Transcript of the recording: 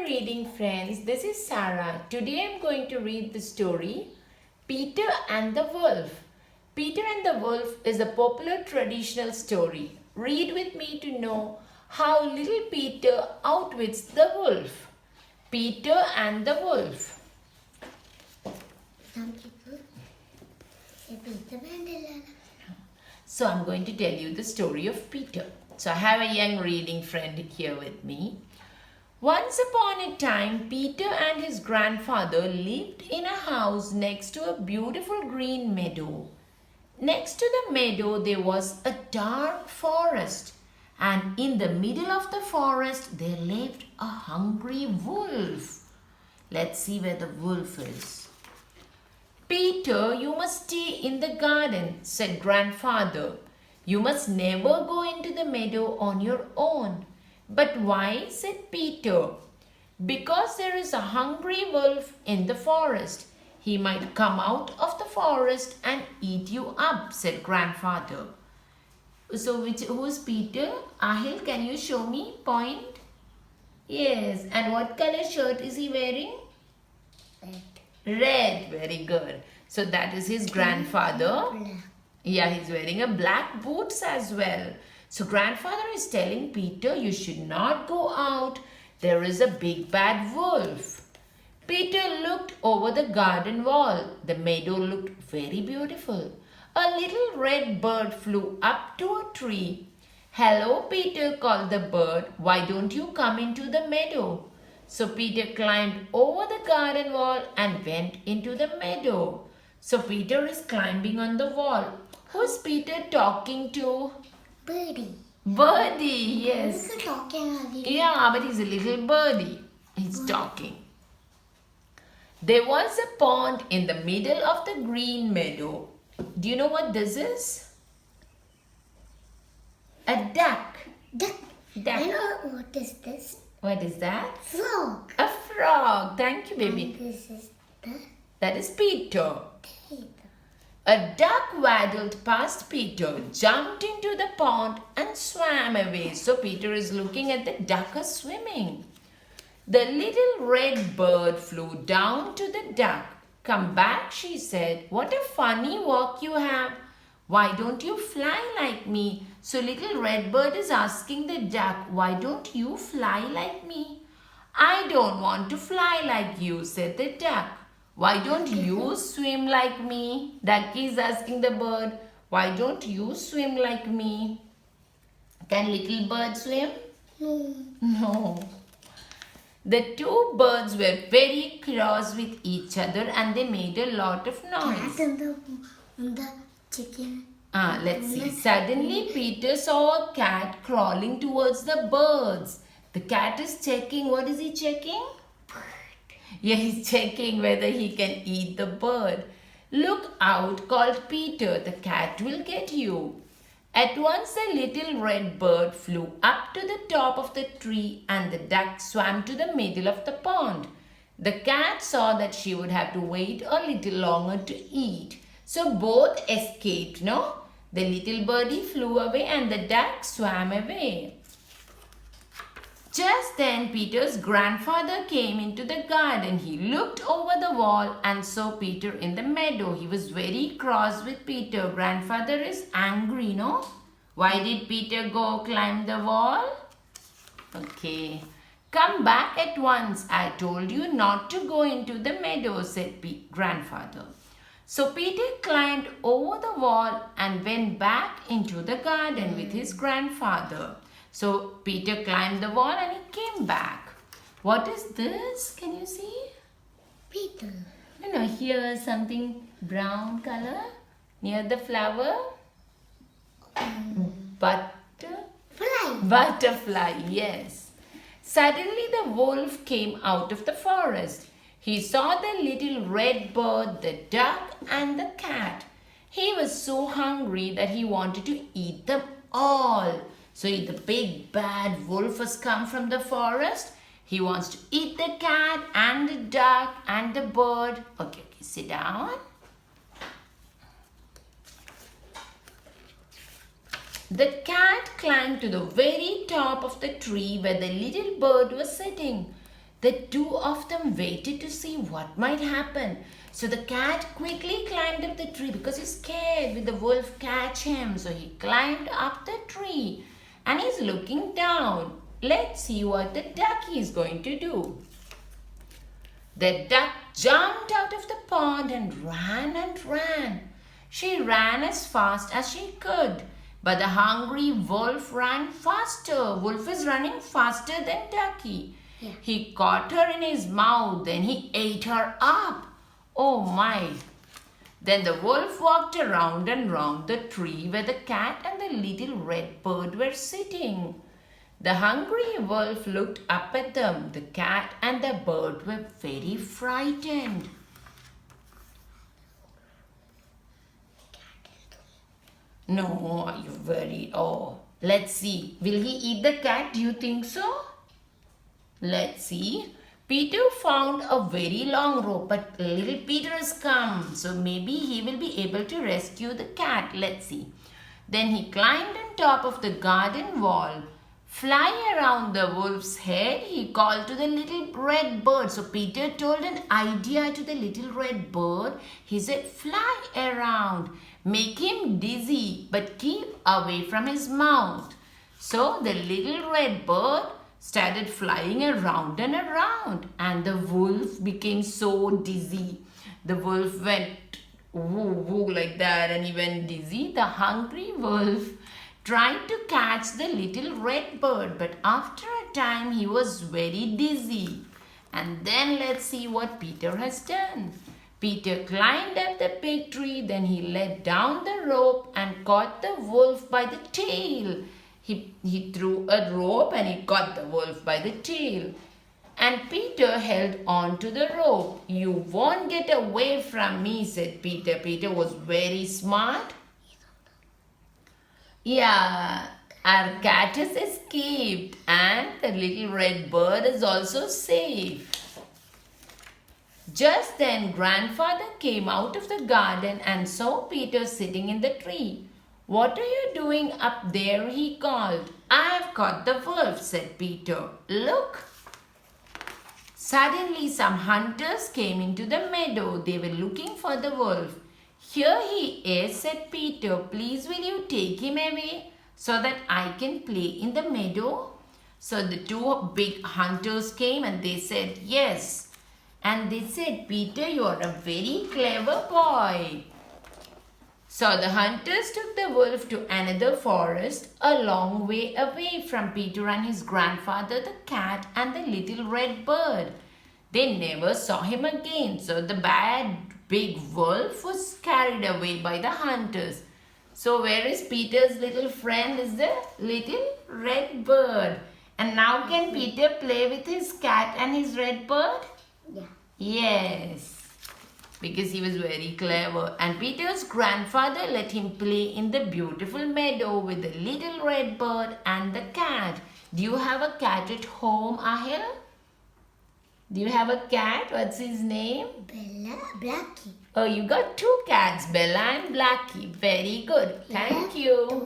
reading friends. This is Sarah. Today I'm going to read the story Peter and the Wolf. Peter and the Wolf is a popular traditional story. Read with me to know how little Peter outwits the wolf. Peter and the Wolf. Some people say Peter and So I'm going to tell you the story of Peter. So I have a young reading friend here with me. Once upon a time, Peter and his grandfather lived in a house next to a beautiful green meadow. Next to the meadow, there was a dark forest, and in the middle of the forest, there lived a hungry wolf. Let's see where the wolf is. Peter, you must stay in the garden, said grandfather. You must never go into the meadow on your own. But why? Said Peter. Because there is a hungry wolf in the forest. He might come out of the forest and eat you up, said grandfather. So who's Peter? Ahil, can you show me? Point. Yes. And what color shirt is he wearing? Red. Very good. So that is his grandfather. Yeah, he's wearing a black boots as well. So grandfather is telling Peter, you should not go out. There is a big bad wolf. Peter looked over the garden wall. The meadow looked very beautiful. A little red bird flew up to a tree. Hello, Peter, called the bird. Why don't you come into the meadow? So Peter climbed over the garden wall and went into the meadow. So Peter is climbing on the wall. Who's Peter talking to? Birdie. Birdie, yes. He's talking. Yeah, but he's a little birdie. He's talking. There was a pond in the middle of the green meadow. Do you know what this is? A duck. Duck. Duck. I know what is this. What is that? Frog. A frog. Thank you, baby. And this is the That is Peter. Peter. A duck waddled past Peter, jumped into the pond and swam away. So Peter is looking at the duck swimming. The little red bird flew down to the duck. Come back, she said. What a funny walk you have. Why don't you fly like me? So little red bird is asking the duck, why don't you fly like me? I don't want to fly like you, said the duck. Why don't you swim like me? Ducky is asking the bird, why don't you swim like me? Can little bird swim? No. No. The two birds were very cross with each other and they made a lot of noise. Cat and the chicken. Let's see. Suddenly Peter saw a cat crawling towards the birds. The cat is checking. What is he checking? Yeah, he's checking whether he can eat the bird. Look out, called Peter. The cat will get you. At once the little red bird flew up to the top of the tree and the duck swam to the middle of the pond. The cat saw that she would have to wait a little longer to eat. So both escaped, no? The little birdie flew away and the duck swam away. Just then Peter's grandfather came into the garden. He looked over the wall and saw Peter in the meadow. He was very cross with Peter. Grandfather is angry, no? Why did Peter go climb the wall? Okay. Come back at once. I told you not to go into the meadow, said grandfather. So Peter climbed over the wall and went back into the garden with his grandfather. So Peter climbed the wall and he came back. What is this? Can you see? Peter. No, here something brown color near the flower. Butterfly, yes. Suddenly the wolf came out of the forest. He saw the little red bird, the duck and the cat. He was so hungry that he wanted to eat them all. So the big bad wolf has come from the forest. He wants to eat the cat and the duck and the bird. Okay, sit down. The cat climbed to the very top of the tree where the little bird was sitting. The two of them waited to see what might happen. So the cat quickly climbed up the tree because he's scared will the wolf catch him. So he climbed up the tree and he's looking down. Let's see what the ducky is going to do. The duck jumped out of the pond and ran and ran. She ran as fast as she could. But the hungry wolf ran faster. Wolf is running faster than ducky. Yeah. He caught her in his mouth. Then he ate her up. Oh my! Then the wolf walked around and round the tree where the cat and the little red bird were sitting. The hungry wolf looked up at them. The cat and the bird were very frightened. No, are you very... Oh, let's see. Will he eat the cat? Do you think so? Let's see. Peter found a very long rope, but little Peter has come. So maybe he will be able to rescue the cat. Let's see. Then he climbed on top of the garden wall. Fly around the wolf's head, he called to the little red bird. So Peter told an idea to the little red bird. He said, fly around. Make him dizzy, but keep away from his mouth. So the little red bird started flying around and around, and the wolf became so dizzy. The wolf went woo woo like that, and he went dizzy. The hungry wolf tried to catch the little red bird, but after a time he was very dizzy. And then let's see what Peter has done. Peter climbed up the big tree, then he let down the rope and caught the wolf by the tail. He threw a rope and he caught the wolf by the tail. And Peter held on to the rope. You won't get away from me, said Peter. Peter was very smart. Yeah, our cat has escaped and the little red bird is also safe. Just then, grandfather came out of the garden and saw Peter sitting in the tree. What are you doing up there? He called. I've caught the wolf, said Peter. Look. Suddenly, some hunters came into the meadow. They were looking for the wolf. Here he is, said Peter. Please will you take him away so that I can play in the meadow? So the two big hunters came and they said, yes. And they said, Peter, you are a very clever boy. So the hunters took the wolf to another forest a long way away from Peter and his grandfather, the cat, and the little red bird. They never saw him again. So the bad big wolf was carried away by the hunters. So where is Peter's little friend is the little red bird. And now can Peter play with his cat and his red bird? Yeah. Yes. Because he was very clever. And Peter's grandfather let him play in the beautiful meadow with the little red bird and the cat. Do you have a cat at home, Ahil? Do you have a cat? What's his name? Bella, Blackie. Oh, you got two cats, Bella and Blackie. Very good. Thank you.